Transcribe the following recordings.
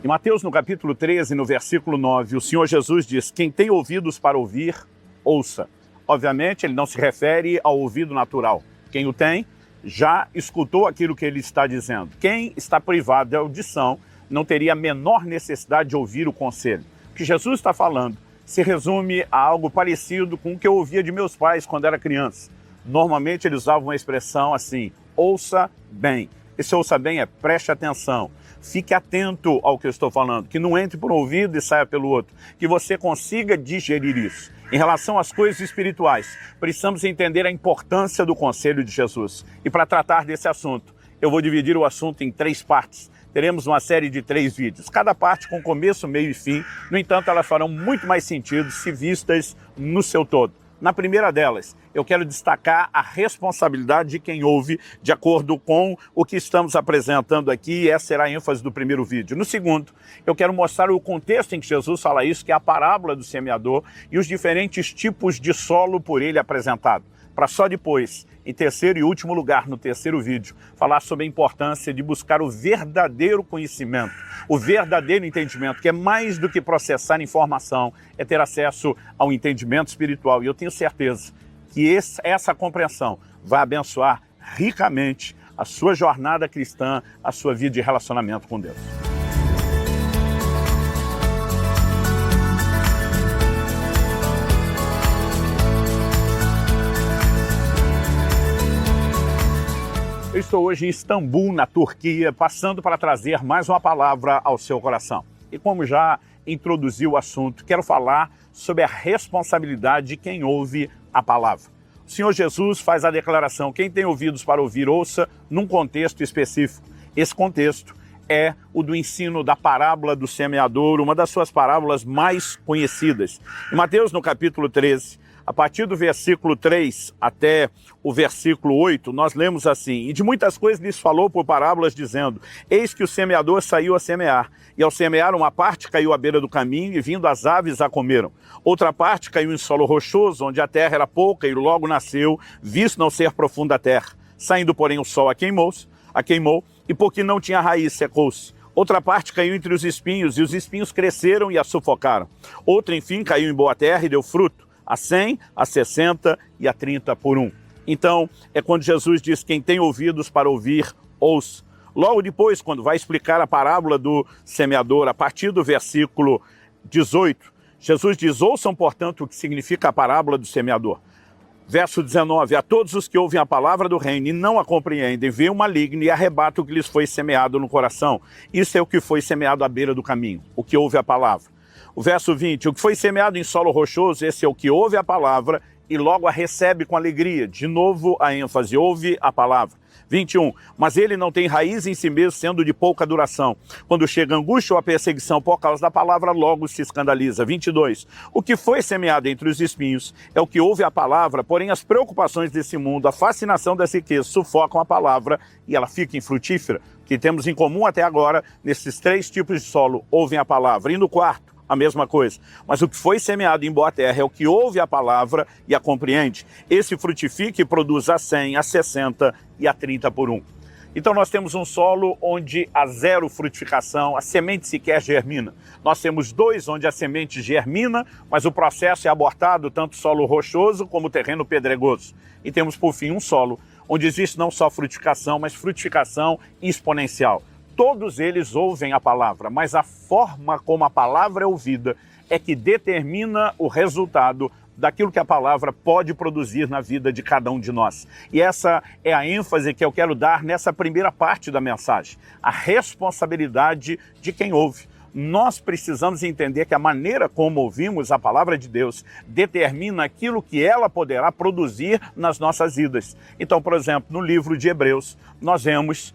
Em Mateus, no capítulo 13, no versículo 9, o Senhor Jesus diz: quem tem ouvidos para ouvir, ouça. Obviamente, ele não se refere ao ouvido natural. Quem o tem, já escutou aquilo que ele está dizendo. Quem está privado de audição não teria a menor necessidade de ouvir o conselho. O que Jesus está falando se resume a algo parecido com o que eu ouvia de meus pais quando era criança. Normalmente eles usavam uma expressão assim: ouça bem. Esse ouça bem é preste atenção. Fique atento ao que eu estou falando, que não entre por um ouvido e saia pelo outro, que você consiga digerir isso. Em relação às coisas espirituais, precisamos entender a importância do conselho de Jesus. E para tratar desse assunto, eu vou dividir o assunto em 3 partes. Teremos uma série de 3 vídeos, cada parte com começo, meio e fim. No entanto, elas farão muito mais sentido se vistas no seu todo. Na primeira delas, eu quero destacar a responsabilidade de quem ouve, de acordo com o que estamos apresentando aqui, e essa será a ênfase do primeiro vídeo. No segundo, eu quero mostrar o contexto em que Jesus fala isso, que é a parábola do semeador e os diferentes tipos de solo por ele apresentado. Para só depois, em terceiro e último lugar, no terceiro vídeo, falar sobre a importância de buscar o verdadeiro conhecimento, o verdadeiro entendimento, que é mais do que processar informação, é ter acesso ao entendimento espiritual. E eu tenho certeza que essa compreensão vai abençoar ricamente a sua jornada cristã, a sua vida de relacionamento com Deus. Eu estou hoje em Istambul, na Turquia, passando para trazer mais uma palavra ao seu coração. E como já introduzi o assunto, quero falar sobre a responsabilidade de quem ouve a palavra. O Senhor Jesus faz a declaração: quem tem ouvidos para ouvir, ouça, num contexto específico. Esse contexto é o do ensino da parábola do semeador, uma das suas parábolas mais conhecidas. Em Mateus, no capítulo 13, a partir do versículo 3 até o versículo 8, nós lemos assim: e de muitas coisas lhes falou por parábolas, dizendo: eis que o semeador saiu a semear, e ao semear uma parte caiu à beira do caminho, e vindo as aves a comeram. Outra parte caiu em solo rochoso, onde a terra era pouca, e logo nasceu, visto não ser profunda a terra. Saindo, porém, o sol a queimou, e porque não tinha raiz, secou-se. Outra parte caiu entre os espinhos, e os espinhos cresceram e a sufocaram. Outra, enfim, caiu em boa terra e deu fruto, a 100, a 60 e a 30 por 1. Então, é quando Jesus diz: quem tem ouvidos para ouvir, ouça. Logo depois, quando vai explicar a parábola do semeador, a partir do versículo 18, Jesus diz: ouçam, portanto, o que significa a parábola do semeador. Verso 19: a todos os que ouvem a palavra do reino e não a compreendem, vem o maligno e arrebata o que lhes foi semeado no coração. Isso é o que foi semeado à beira do caminho, o que ouve a palavra. O verso 20, o que foi semeado em solo rochoso, esse é o que ouve a palavra e logo a recebe com alegria. De novo a ênfase: ouve a palavra. 21, mas ele não tem raiz em si mesmo, sendo de pouca duração. Quando chega a angústia ou a perseguição por causa da palavra, logo se escandaliza. 22, o que foi semeado entre os espinhos é o que ouve a palavra, porém as preocupações desse mundo, a fascinação das riquezas sufocam a palavra e ela fica infrutífera. O que temos em comum até agora, nesses 3 tipos de solo, ouvem a palavra. E no quarto, a mesma coisa. Mas o que foi semeado em boa terra é o que ouve a palavra e a compreende. Esse frutifica e produz a 100, a 60 e a 30 por 1. Então nós temos um solo onde há 0 frutificação, a semente sequer germina. Nós temos 2 onde a semente germina, mas o processo é abortado, tanto solo rochoso como terreno pedregoso. E temos por fim um solo onde existe não só frutificação, mas frutificação exponencial. Todos eles ouvem a palavra, mas a forma como a palavra é ouvida é que determina o resultado daquilo que a palavra pode produzir na vida de cada um de nós. E essa é a ênfase que eu quero dar nessa primeira parte da mensagem: a responsabilidade de quem ouve. Nós precisamos entender que a maneira como ouvimos a palavra de Deus determina aquilo que ela poderá produzir nas nossas vidas. Então, por exemplo, no livro de Hebreus, nós vemos,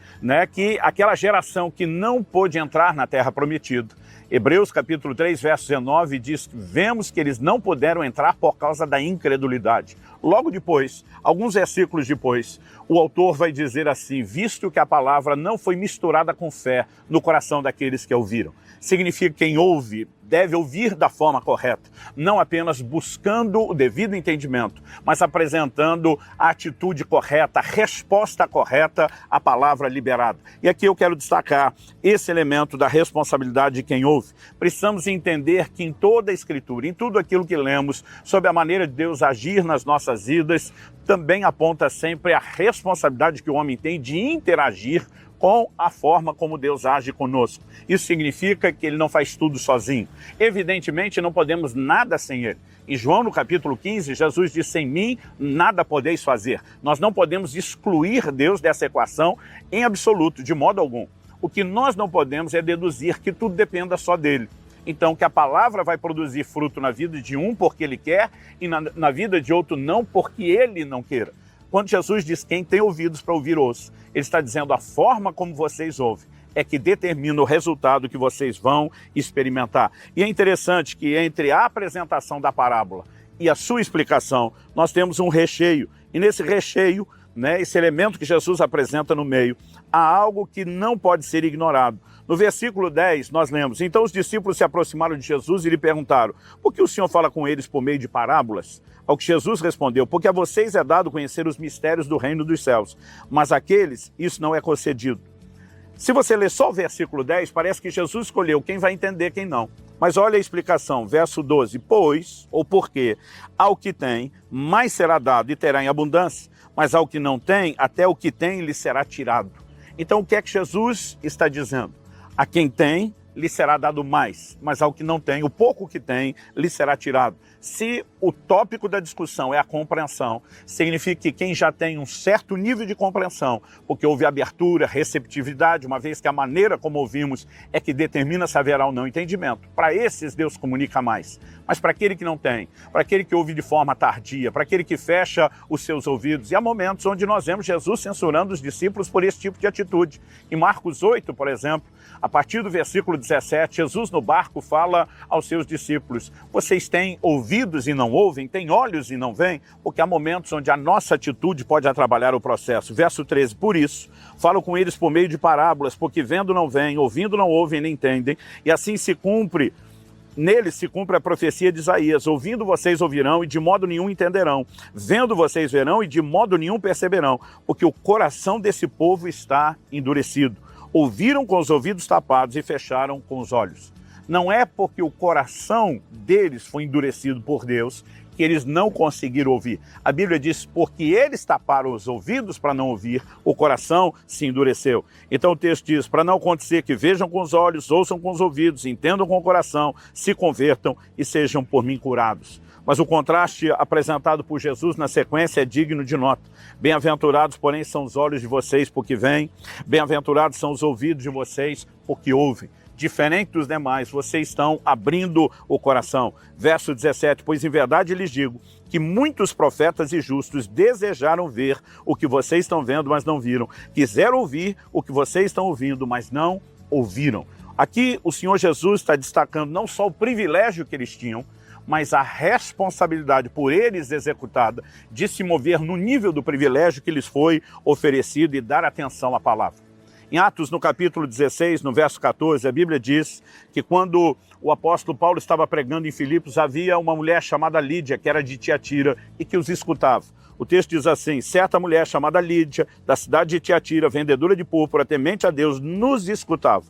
que aquela geração que não pôde entrar na terra prometida, Hebreus capítulo 3, verso 19, diz: vemos que eles não puderam entrar por causa da incredulidade. Logo depois, alguns versículos depois, o autor vai dizer assim: visto que a palavra não foi misturada com fé no coração daqueles que a ouviram. Significa que quem ouve deve ouvir da forma correta, não apenas buscando o devido entendimento, mas apresentando a atitude correta, a resposta correta à palavra liberada. E aqui eu quero destacar esse elemento da responsabilidade de quem ouve. Precisamos entender que em toda a Escritura, em tudo aquilo que lemos sobre a maneira de Deus agir nas nossas vidas, também aponta sempre a responsabilidade que o homem tem de interagir com a forma como Deus age conosco. Isso significa que ele não faz tudo sozinho. Evidentemente, não podemos nada sem ele. Em João, no capítulo 15, Jesus disse: sem mim, nada podeis fazer. Nós não podemos excluir Deus dessa equação em absoluto, de modo algum. O que nós não podemos é deduzir que tudo dependa só dele. Então, que a palavra vai produzir fruto na vida de um porque ele quer e na vida de outro não porque ele não queira. Quando Jesus diz: quem tem ouvidos para ouvir, ouça, ele está dizendo: a forma como vocês ouvem é que determina o resultado que vocês vão experimentar. E é interessante que entre a apresentação da parábola e a sua explicação, nós temos um recheio. E nesse recheio, esse elemento que Jesus apresenta no meio, há algo que não pode ser ignorado. No versículo 10, nós lemos: então os discípulos se aproximaram de Jesus e lhe perguntaram: por que o Senhor fala com eles por meio de parábolas? Ao que Jesus respondeu: porque a vocês é dado conhecer os mistérios do reino dos céus, mas àqueles isso não é concedido. Se você ler só o versículo 10, parece que Jesus escolheu quem vai entender, quem não. Mas olha a explicação, verso 12: pois, ou porque, ao que tem, mais será dado e terá em abundância, mas ao que não tem, até o que tem lhe será tirado. Então o que é que Jesus está dizendo? A quem tem, lhe será dado mais, mas ao que não tem, o pouco que tem, lhe será tirado. Se o tópico da discussão é a compreensão, significa que quem já tem um certo nível de compreensão, porque houve abertura, receptividade, uma vez que a maneira como ouvimos é que determina se haverá ou não entendimento. Para esses, Deus comunica mais. Mas para aquele que não tem, para aquele que ouve de forma tardia, para aquele que fecha os seus ouvidos, e há momentos onde nós vemos Jesus censurando os discípulos por esse tipo de atitude. Em Marcos 8, por exemplo, a partir do versículo 17, Jesus no barco fala aos seus discípulos: vocês têm ouvidos e não ouvem, têm olhos e não veem, porque há momentos onde a nossa atitude pode atrapalhar o processo. Verso 13, por isso, falo com eles por meio de parábolas, porque vendo não veem, ouvindo não ouvem nem entendem, e assim Nele se cumpre a profecia de Isaías: ouvindo vocês ouvirão e de modo nenhum entenderão, vendo vocês verão e de modo nenhum perceberão, porque o coração desse povo está endurecido. Ouviram com os ouvidos tapados e fecharam com os olhos. Não é porque o coração deles foi endurecido por Deus que eles não conseguiram ouvir. A Bíblia diz: porque eles taparam os ouvidos para não ouvir, o coração se endureceu. Então o texto diz: para não acontecer que vejam com os olhos, ouçam com os ouvidos, entendam com o coração, se convertam e sejam por mim curados. Mas o contraste apresentado por Jesus na sequência é digno de nota. Bem-aventurados, porém, são os olhos de vocês porque veem, bem-aventurados são os ouvidos de vocês porque ouvem. Diferente dos demais, vocês estão abrindo o coração. Verso 17, pois em verdade lhes digo que muitos profetas e justos desejaram ver o que vocês estão vendo, mas não viram. Quiseram ouvir o que vocês estão ouvindo, mas não ouviram. Aqui o Senhor Jesus está destacando não só o privilégio que eles tinham, mas a responsabilidade por eles executada de se mover no nível do privilégio que lhes foi oferecido e dar atenção à palavra. Em Atos, no capítulo 16, no verso 14, a Bíblia diz que quando o apóstolo Paulo estava pregando em Filipos, havia uma mulher chamada Lídia, que era de Tiatira, e que os escutava. O texto diz assim: certa mulher chamada Lídia, da cidade de Tiatira, vendedora de púrpura, temente a Deus, nos escutava.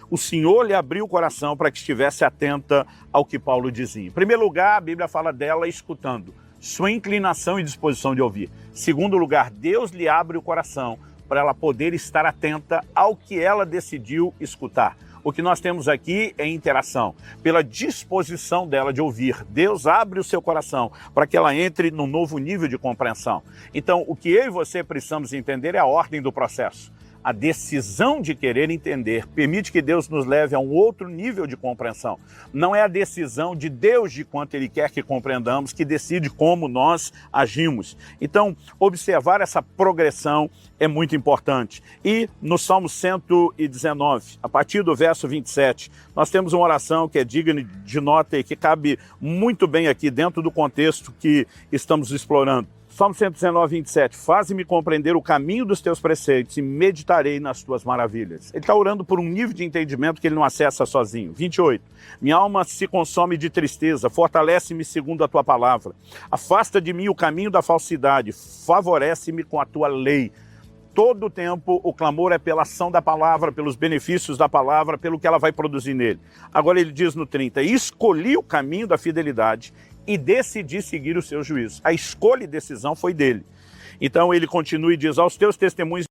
O Senhor lhe abriu o coração para que estivesse atenta ao que Paulo dizia. Em primeiro lugar, a Bíblia fala dela escutando, sua inclinação e disposição de ouvir. Em segundo lugar, Deus lhe abre o coração para ela poder estar atenta ao que ela decidiu escutar. O que nós temos aqui é interação. Pela disposição dela de ouvir, Deus abre o seu coração para que ela entre num novo nível de compreensão. Então, o que eu e você precisamos entender é a ordem do processo. A decisão de querer entender permite que Deus nos leve a um outro nível de compreensão. Não é a decisão de Deus de quanto Ele quer que compreendamos que decide como nós agimos. Então, observar essa progressão é muito importante. E no Salmo 119, a partir do verso 27, nós temos uma oração que é digna de nota e que cabe muito bem aqui dentro do contexto que estamos explorando. Salmo 119, 27, faze-me compreender o caminho dos teus preceitos e meditarei nas tuas maravilhas. Ele está orando por um nível de entendimento que ele não acessa sozinho. 28, minha alma se consome de tristeza, fortalece-me segundo a tua palavra. Afasta de mim o caminho da falsidade, favorece-me com a tua lei. Todo o tempo o clamor é pela ação da palavra, pelos benefícios da palavra, pelo que ela vai produzir nele. Agora ele diz no 30, escolhi o caminho da fidelidade e decidi seguir os seus juízos. A escolha e decisão foi dele. Então ele continua e diz, aos teus testemunhos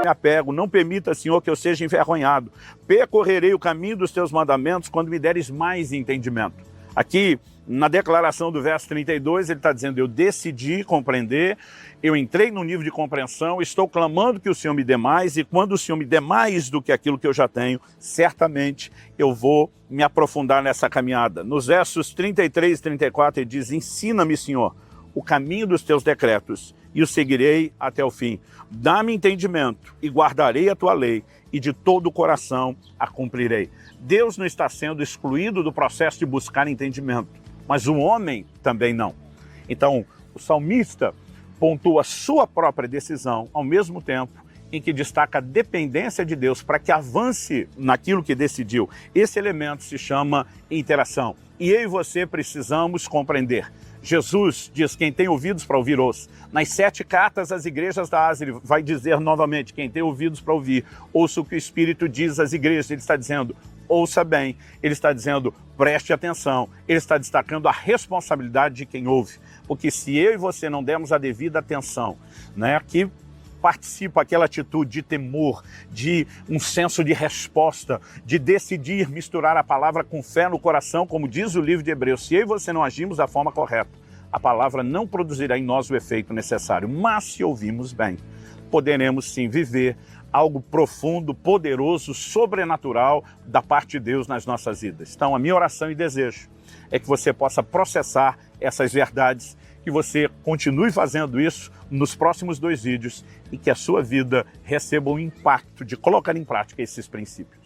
me apego, não permita, Senhor, que eu seja envergonhado. Percorrerei o caminho dos teus mandamentos quando me deres mais entendimento. Aqui, na declaração do verso 32, ele está dizendo, eu decidi compreender, eu entrei no nível de compreensão, estou clamando que o Senhor me dê mais, e quando o Senhor me dê mais do que aquilo que eu já tenho, certamente eu vou me aprofundar nessa caminhada. Nos versos 33 e 34, ele diz, ensina-me, Senhor, o caminho dos teus decretos, e o seguirei até o fim. Dá-me entendimento, e guardarei a tua lei, e de todo o coração a cumprirei. Deus não está sendo excluído do processo de buscar entendimento, mas o homem também não. Então, o salmista pontua sua própria decisão, ao mesmo tempo em que destaca a dependência de Deus para que avance naquilo que decidiu. Esse elemento se chama interação. E eu e você precisamos compreender. Jesus diz, quem tem ouvidos para ouvir, ouça. Nas 7 cartas às igrejas da Ásia, ele vai dizer novamente, quem tem ouvidos para ouvir, ouça o que o Espírito diz às igrejas. Ele está dizendo, ouça bem. Ele está dizendo, preste atenção. Ele está destacando a responsabilidade de quem ouve. Porque se eu e você não dermos a devida atenção, né, que participa aquela atitude de temor, de um senso de resposta, de decidir misturar a palavra com fé no coração, como diz o livro de Hebreus. Se eu e você não agimos da forma correta, a palavra não produzirá em nós o efeito necessário. Mas se ouvirmos bem, poderemos sim viver algo profundo, poderoso, sobrenatural da parte de Deus nas nossas vidas. Então, a minha oração e desejo é que você possa processar essas verdades, que você continue fazendo isso nos próximos 2 vídeos e que a sua vida receba o impacto de colocar em prática esses princípios.